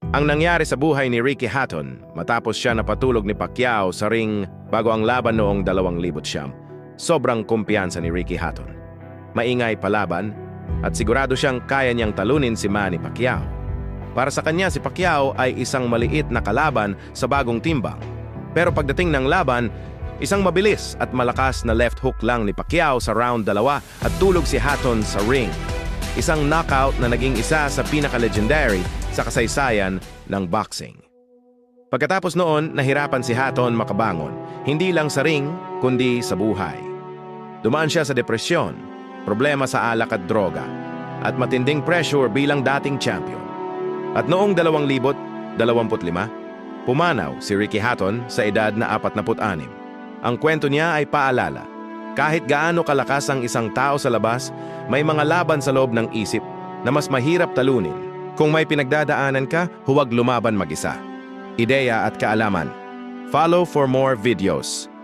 Ang nangyari sa buhay ni Ricky Hatton matapos siya napatulog ni Pacquiao sa ring bago ang laban noong 2009. Sobrang kumpiyansa ni Ricky Hatton. Maingay palaban at sigurado siyang kaya niyang talunin si Manny Pacquiao. Para sa kanya si Pacquiao ay isang maliit na kalaban sa bagong timbang. Pero pagdating ng laban, isang mabilis at malakas na left hook lang ni Pacquiao sa round 2 at tulog si Hatton sa ring. Isang knockout na naging isa sa pinaka-legendary sa kasaysayan ng boxing. Pagkatapos noon, nahirapan si Hatton makabangon, hindi lang sa ring, kundi sa buhay. Dumaan siya sa depresyon, problema sa alak at droga, at matinding pressure bilang dating champion. At noong 2025, pumanaw si Ricky Hatton sa edad na 46. Ang kwento niya ay paalala, kahit gaano kalakas ang isang tao sa labas, may mga laban sa loob ng isip na mas mahirap talunin. Kung may pinagdadaanan ka, huwag lumaban mag-isa. Ideya at kaalaman. Follow for more videos.